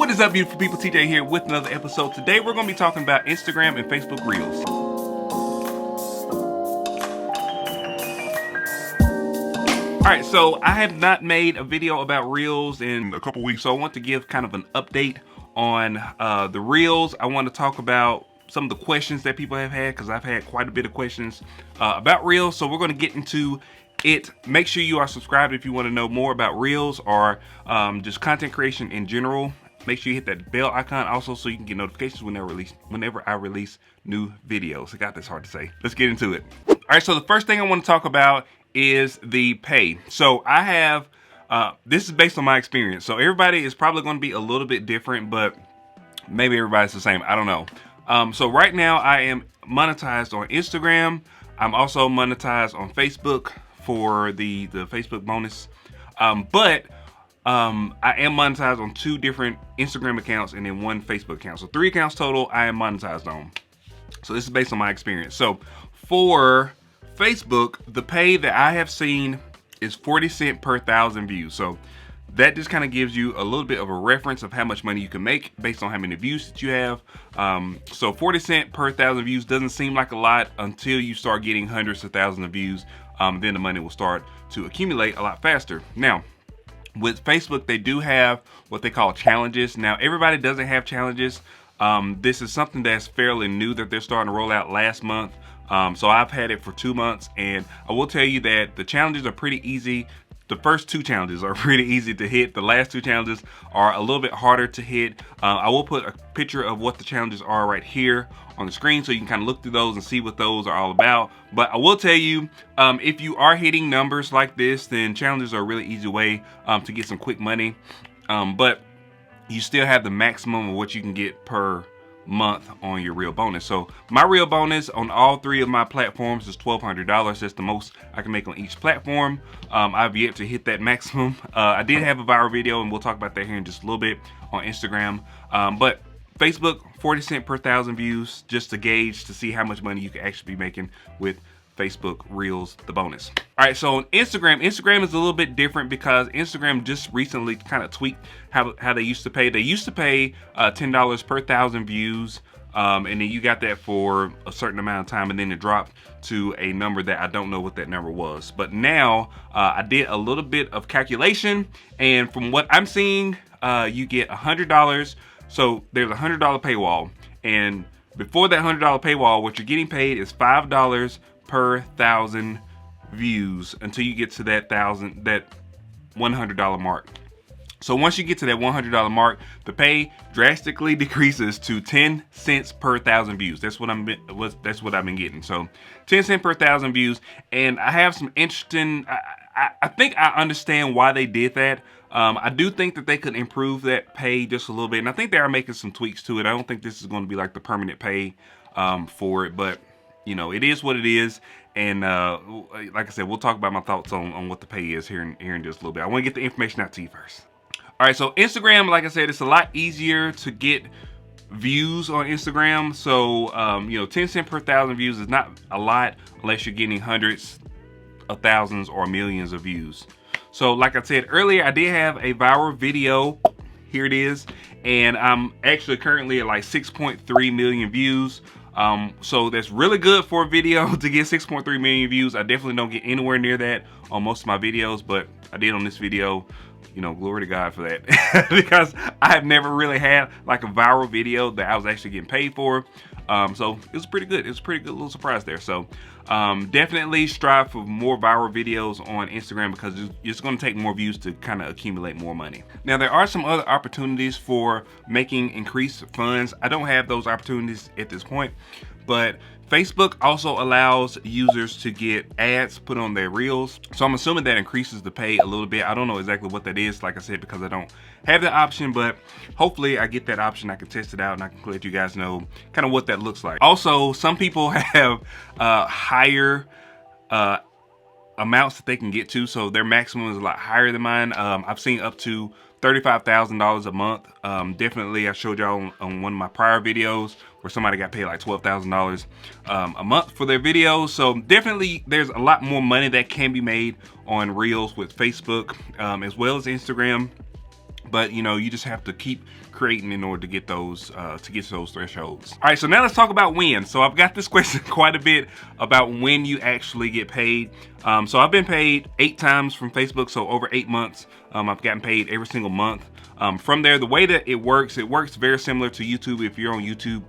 What is up, beautiful people? TJ here with another episode. Today we're going to be talking about Instagram and Facebook Reels. Alright, so I have not made a video about Reels in a couple weeks, so I want to give kind of an update on the Reels. I want to talk about some of the questions that people have had, because I've had quite a bit of questions about Reels, so we're going to get into it. Make sure you are subscribed if you want to know more about Reels or just content creation in general. Make sure you hit that bell icon also so you can get notifications whenever I release new videos. I got this hard to say. Let's get into it. All right, so the first thing I want to talk about is the pay. So I have, this is based on my experience. So everybody is probably going to be a little bit different, but maybe everybody's the same. I don't know. So right now I am monetized on Instagram. I'm also monetized on Facebook for the Facebook bonus. I am monetized on 2 different Instagram accounts and then 1 Facebook account. So 3 accounts total I am monetized on. So this is based on my experience. So for Facebook, the pay that I have seen is 40 cents per 1,000 views. So that just kind of gives you a little bit of a reference of how much money you can make based on how many views that you have. So 40 cents per 1,000 views doesn't seem like a lot until you start getting hundreds of thousands of views. Then the money will start to accumulate a lot faster. Now, with Facebook, they do have what they call challenges. Now, everybody doesn't have challenges. This is something that's fairly new that they're starting to roll out last month. So I've had it for 2 months, and I will tell you that the challenges are pretty easy. The first 2 challenges are pretty easy to hit. The last 2 challenges are a little bit harder to hit. I will put a picture of what the challenges are right here on the screen so you can kind of look through those and see what those are all about. But I will tell you, if you are hitting numbers like this, then challenges are a really easy way to get some quick money. But you still have the maximum of what you can get per month on your reel bonus. So my reel bonus on all 3 of my platforms is $1,200. That's the most I can make on each platform. I've yet to hit that maximum. I did have a viral video, and we'll talk about that here in just a little bit, on Instagram. But Facebook, 40 cents per 1,000 views, just to gauge to see how much money you can actually be making with Facebook Reels, the bonus. All right, so on Instagram is a little bit different because Instagram just recently kind of tweaked how they used to pay. They used to pay $10 per 1,000 views, and then you got that for a certain amount of time, and then it dropped to a number that I don't know what that number was. But now I did a little bit of calculation, and from what I'm seeing, you get $100. So there's a $100 paywall, and before that $100 paywall, what you're getting paid is $5 per 1,000 views until you get to that $100 mark. So once you get to that $100 mark, the pay drastically decreases to 10 cents per 1,000 views. That's what I've been getting. So 10 cents per 1,000 views, and I have some interesting. I think I understand why they did that. I do think that they could improve that pay just a little bit, and I think they are making some tweaks to it. I don't think this is going to be like the permanent pay for it, but you know, it is what it is. And like I said, we'll talk about my thoughts on what the pay is here in just a little bit. I want to get the information out to you first. All right, so Instagram, like I said, it's a lot easier to get views on Instagram. So, you know, 10 cents per 1,000 views is not a lot unless you're getting hundreds of thousands or millions of views. So like I said earlier, I did have a viral video. Here it is. And I'm actually currently at like 6.3 million views. So that's really good for a video to get 6.3 million views. I definitely don't get anywhere near that on most of my videos, but I did on this video. You know, glory to God for that. Because I have never really had like a viral video that I was actually getting paid for. So it was pretty good. It was a pretty good little surprise there. So definitely strive for more viral videos on Instagram because it's going to take more views to kind of accumulate more money. Now, there are some other opportunities for making increased funds. I don't have those opportunities at this point, but Facebook also allows users to get ads put on their reels. So I'm assuming that increases the pay a little bit. I don't know exactly what that is, like I said, because I don't have the option, but hopefully I get that option. I can test it out and I can let you guys know kind of what that looks like. Also, some people have higher amounts that they can get to. So their maximum is a lot higher than mine. I've seen up to $35,000 a month. Definitely, I showed y'all on one of my prior videos where somebody got paid like $12,000 a month for their videos. So definitely, there's a lot more money that can be made on Reels with Facebook as well as Instagram. But you know, you just have to keep creating in order to get those thresholds. All right, so now let's talk about when. So I've got this question quite a bit about when you actually get paid. So I've been paid 8 times from Facebook, so over 8 months. I've gotten paid every single month. From there, the way that it works very similar to YouTube. If you're on YouTube,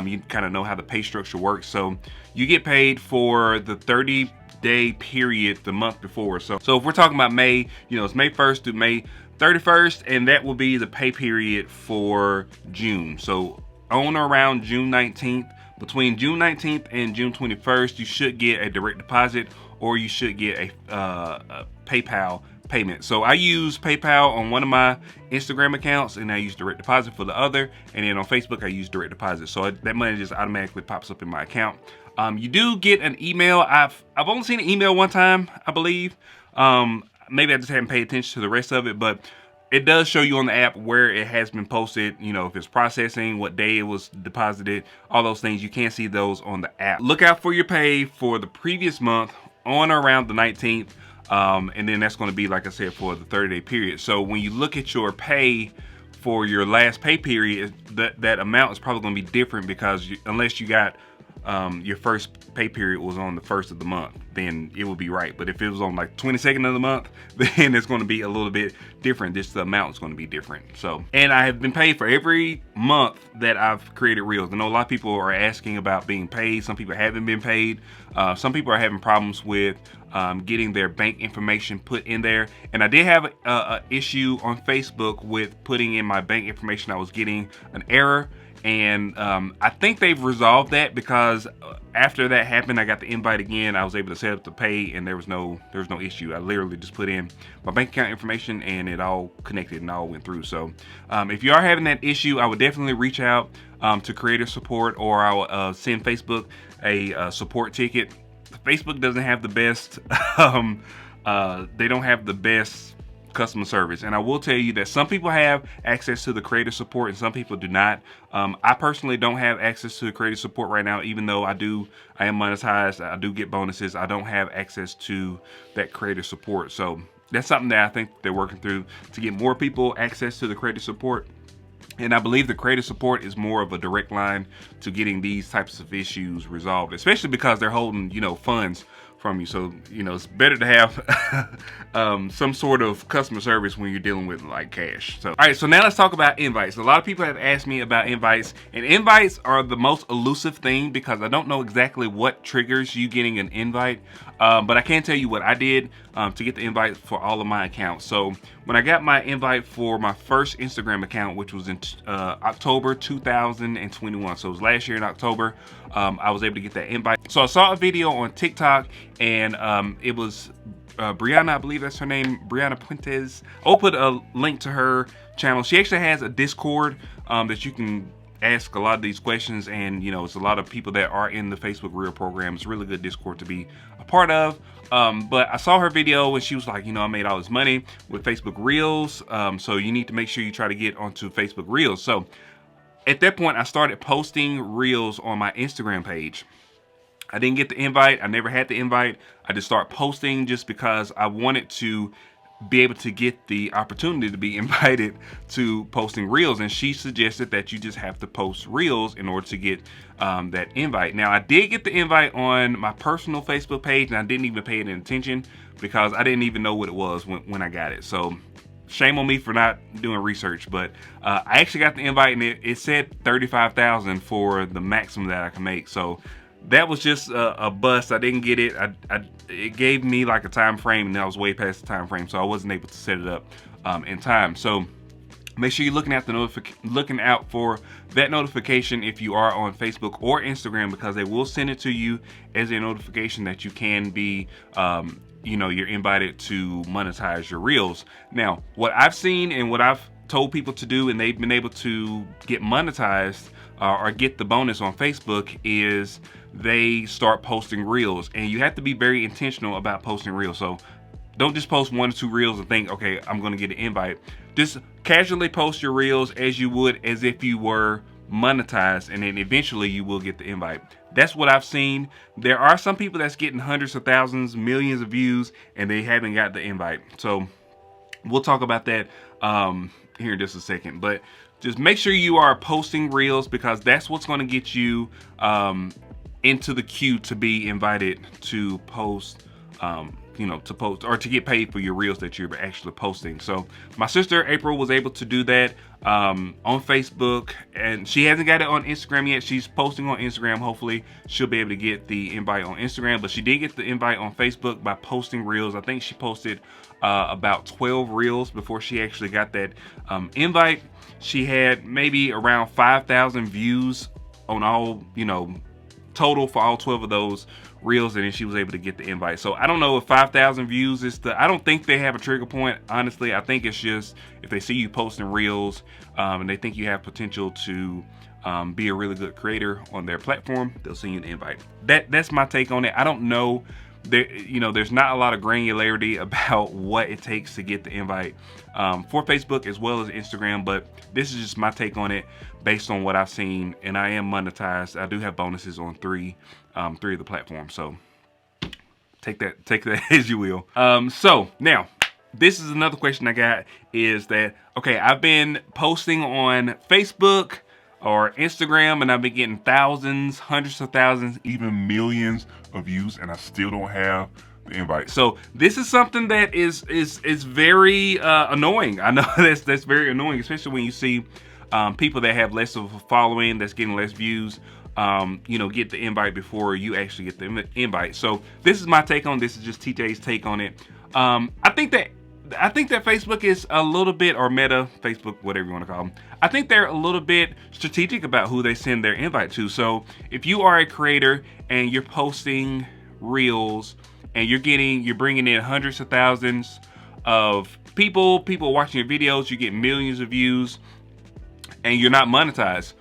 you kind of know how the pay structure works. So you get paid for the 30-day period the month before. So if we're talking about May, you know, it's May 1st through May 31st, and that will be the pay period for June. So on or around June 19th, between June 19th and June 21st, you should get a direct deposit, or you should get a PayPal payment. So I use PayPal on one of my Instagram accounts, and I use direct deposit for the other, and then on Facebook I use direct deposit. So that money just automatically pops up in my account. You do get an email. I've only seen an email one time, I believe. Maybe I just haven't paid attention to the rest of it, but it does show you on the app where it has been posted, you know, if it's processing, what day it was deposited, all those things. You can see those on the app. Look out for your pay for the previous month on or around the 19th. And then that's going to be, like I said, for the 30-day period. So when you look at your pay for your last pay period, that amount is probably going to be different, because unless you got your first pay period was on the 1st of the month, then it would be right. But if it was on like 22nd of the month, then it's going to be a little bit different. Just the amount is going to be different. So, and I have been paid for every month that I've created reels. I know a lot of people are asking about being paid. Some people haven't been paid. Some people are having problems with getting their bank information put in there. And I did have a issue on Facebook with putting in my bank information. I was getting an error. And I think they've resolved that, because after that happened, I got the invite again. I was able to set up the pay, and there was no issue. I literally just put in my bank account information, and it all connected and all went through. So if you are having that issue, I would definitely reach out to creator support, or I'll send Facebook a support ticket. Facebook doesn't have the best. They don't have the best customer service, and I will tell you that some people have access to the creator support and some people do not. I personally don't have access to the creator support right now, even though I am monetized. I do get bonuses. I don't have access to that creator support. So that's something that I think they're working through to get more people access to the creator support. And I believe the creator support is more of a direct line to getting these types of issues resolved, especially because they're holding, you know, funds from you. So, you know, it's better to have some sort of customer service when you're dealing with like cash. So, all right, so now let's talk about invites. A lot of people have asked me about invites, and invites are the most elusive thing, because I don't know exactly what triggers you getting an invite. But I can tell you what I did to get the invite for all of my accounts. So when I got my invite for my first Instagram account, which was in October 2021, so it was last year in October, I was able to get that invite. So I saw a video on TikTok, and it was Brianna, I believe that's her name, Brianna Puentes. I'll put a link to her channel. She actually has a Discord that you can ask a lot of these questions, and you know, it's a lot of people that are in the Facebook Reel program. It's a really good Discord to be a part of. But I saw her video, and she was like, you know, I made all this money with Facebook Reels, so you need to make sure you try to get onto Facebook Reels. So at that point, I started posting Reels on my Instagram page. I didn't get the invite. I never had the invite. I just started posting just because I wanted to be able to get the opportunity to be invited to posting Reels. And she suggested that you just have to post Reels in order to get that invite. Now, I did get the invite on my personal Facebook page, and I didn't even pay it any attention because I didn't even know what it was when I got it. So shame on me for not doing research, but I actually got the invite, and it said 35,000 for the maximum that I can make. So that was just a bust. I didn't get it. It gave me like a time frame, and I was way past the time frame, so I wasn't able to set it up in time. So make sure you're looking out for that notification if you are on Facebook or Instagram, because they will send it to you as a notification that you can be, you know, you're invited to monetize your Reels. Now, what I've seen and what I've told people to do, and they've been able to get monetized or get the bonus on Facebook, is they start posting Reels. And you have to be very intentional about posting Reels. So don't just post 1 or 2 Reels and think, okay, I'm gonna get an invite. Just casually post your Reels as you would as if you were monetized, and then eventually you will get the invite. That's what I've seen. There are some people that's getting hundreds of thousands, millions of views, and they haven't got the invite. So we'll talk about that here in just a second. But just make sure you are posting reels, because that's what's going to get you into the queue to be invited to post, to post or to get paid for your reels that you're actually posting. So my sister April was able to do that on Facebook, and she hasn't got it on Instagram yet. She's posting on Instagram. Hopefully she'll be able to get the invite on Instagram, but she did get the invite on Facebook by posting reels. I think she posted about 12 reels before she actually got that invite. She had maybe around 5,000 views on all, total for all 12 of those reels, and then she was able to get the invite. So I don't know if 5,000 views is I don't think they have a trigger point, honestly. I think it's just if they see you posting reels and they think you have potential to be a really good creator on their platform, they'll send you an invite. That's my take on it. I don't know. There's not a lot of granularity about what it takes to get the invite for Facebook as well as Instagram, but this is just my take on it based on what I've seen, and I am monetized. I do have bonuses on three of the platforms, so take that as you will. So now, this is another question I got, is that, okay, I've been posting on Facebook or Instagram, and I've been getting thousands, hundreds of thousands, even millions of views, and I still don't have the invite. So this is something that is very annoying. I know that's very annoying, especially when you see people that have less of a following, that's getting less views, get the invite before you actually get the invite. So this is my take on this. Is just TJ's take on it. I think that Facebook is a little bit, or Meta, Facebook, whatever you want to call them, I think they're a little bit strategic about who they send their invite to. So if you are a creator and you're posting reels and you're bringing in hundreds of thousands of people watching your videos, you get millions of views, and you're not monetized,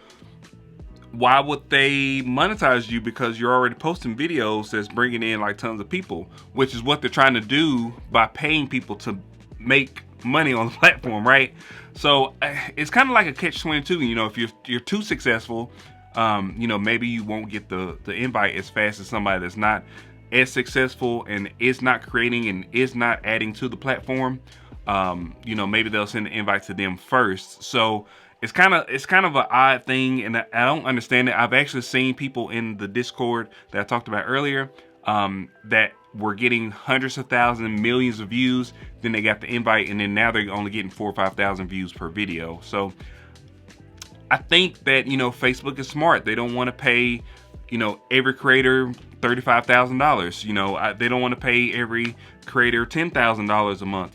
why would they monetize you? Because you're already posting videos that's bringing in like tons of people, which is what they're trying to do by paying people to make money on the platform, right? So it's kind of like a catch-22. If you're too successful, maybe you won't get the invite as fast as somebody that's not as successful and is not creating and is not adding to the platform. Maybe they'll send the invite to them first. So it's kind of an odd thing, and I don't understand it. I've actually seen people in the Discord that I talked about earlier that were getting hundreds of thousands, millions of views. Then they got the invite, and then now they're only getting 4,000 or 5,000 views per video. So I think that Facebook is smart. They don't want to pay every creator $35,000. They don't want to pay every creator $10,000 a month.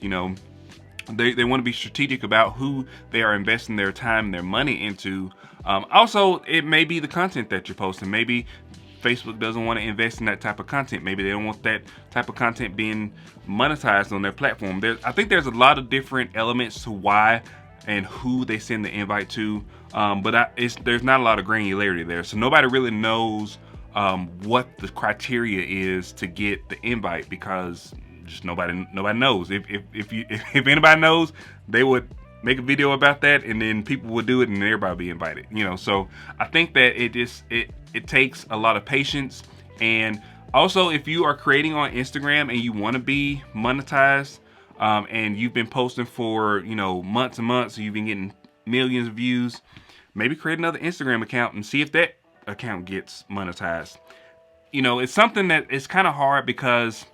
They want to be strategic about who they are investing their time and their money into. Also, it may be the content that you're posting. Maybe Facebook doesn't want to invest in that type of content. Maybe they don't want that type of content being monetized on their platform. I think there's a lot of different elements to why and who they send the invite to, but there's not a lot of granularity there. So nobody really knows what the criteria is to get the invite, because just nobody knows. If anybody knows, they would make a video about that, and then people would do it, and everybody be invited. So I think that it takes a lot of patience. And also, if you are creating on Instagram and you want to be monetized, and you've been posting for months and months, and you've been getting millions of views, maybe create another Instagram account and see if that account gets monetized. It's something that is kind of hard, because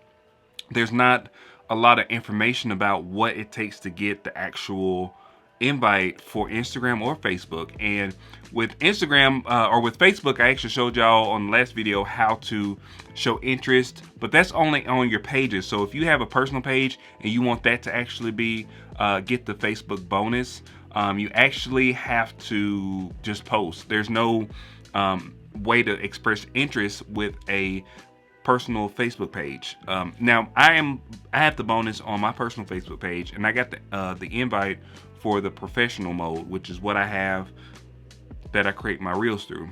there's not a lot of information about what it takes to get the actual invite for Instagram or Facebook. And with Instagram or with Facebook, I actually showed y'all on the last video how to show interest, but that's only on your pages. So if you have a personal page and you want that to actually be get the Facebook bonus, you actually have to just post. There's no way to express interest with a personal Facebook page. Now I have the bonus on my personal Facebook page, and I got the invite for the professional mode, which is what I have that I create my reels through.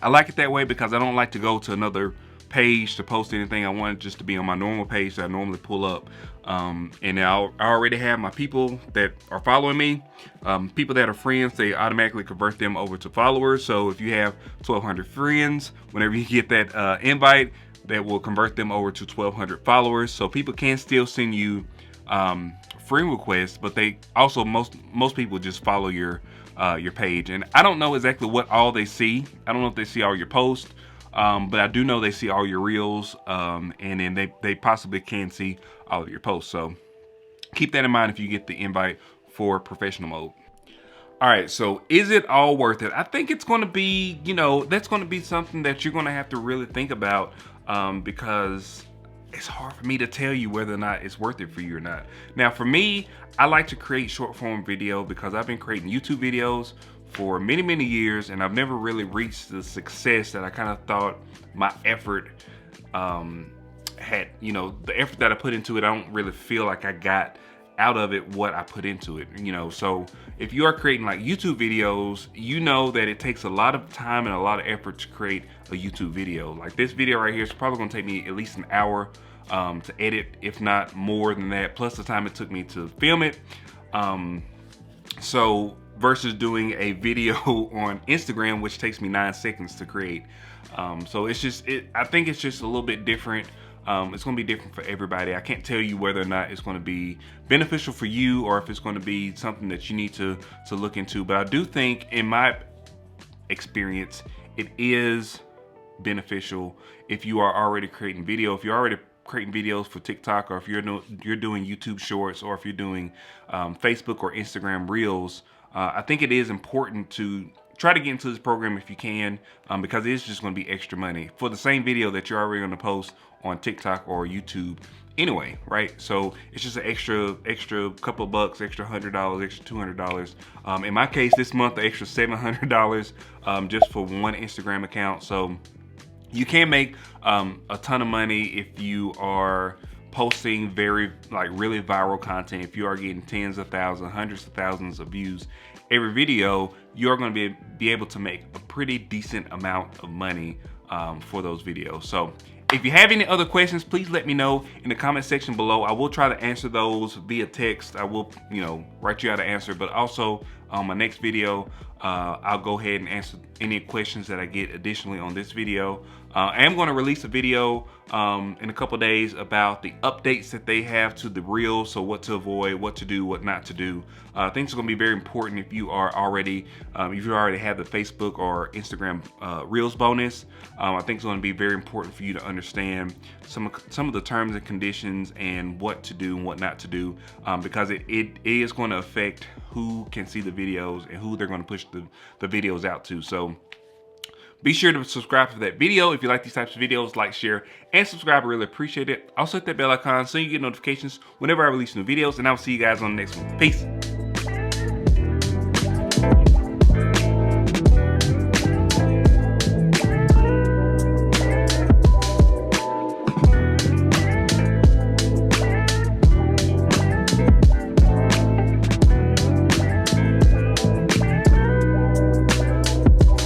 I like it that way because I don't like to go to another page to post anything. I want it just to be on my normal page that I normally pull up. And I already have my people that are following me. People that are friends, they automatically convert them over to followers. So if you have 1,200 friends, whenever you get that invite, that will convert them over to 1,200 followers. So people can still send you friend requests, but they also, most people just follow your page. And I don't know exactly what all they see. I don't know if they see all your posts, but I do know they see all your reels, and then they possibly can see all of your posts. So keep that in mind if you get the invite for professional mode. All right, so is it all worth it? I think it's going to be, that's going to be something that you're going to have to really think about, because it's hard for me to tell you whether or not it's worth it for you or not. Now, for me, I like to create short form video because I've been creating YouTube videos for many, many years, and I've never really reached the success that I kind of thought my effort had. The effort that I put into it, I don't really feel like I got out of it what I put into it. So if you are creating like YouTube videos, you know that it takes a lot of time and a lot of effort to create a YouTube video. Like this video right here is probably gonna take me at least an hour to edit, if not more than that, plus the time it took me to film it. So versus doing a video on Instagram, which takes me 9 seconds to create. So I think it's just a little bit different. It's going to be different for everybody. I can't tell you whether or not it's going to be beneficial for you or if it's going to be something that you need to look into. But I do think, in my experience, it is beneficial if you are already creating video. If you're already creating videos for TikTok, or if you're doing YouTube Shorts, or if you're doing Facebook or Instagram Reels, I think it is important to try to get into this program if you can, because it's just going to be extra money for the same video that you're already going to post on TikTok or YouTube anyway, right? So it's just an extra couple of bucks, extra $100, extra $200. In my case, this month, the extra $700 just for one Instagram account. So you can make a ton of money if you are posting really viral content. If you are getting tens of thousands, hundreds of thousands of views every video, you're going to be able to make a pretty decent amount of money for those videos. So if you have any other questions, please let me know in the comment section below. I will try to answer those via text. I will, write you out an answer, but also on my next video, I'll go ahead and answer any questions that I get additionally on this video. I am going to release a video in a couple days about the updates that they have to the Reels, so what to avoid, what to do, what not to do. I think it's going to be very important if you are already, if you already have the Facebook or Instagram Reels bonus. I think it's going to be very important for you to understand some of the terms and conditions and what to do and what not to do, because it is going to affect who can see the videos and who they're going to push the videos out to. So be sure to subscribe to that video. If you like these types of videos, like, share, and subscribe. I really appreciate it. Also hit that bell icon so you get notifications whenever I release new videos, and I'll see you guys on the next one. Peace.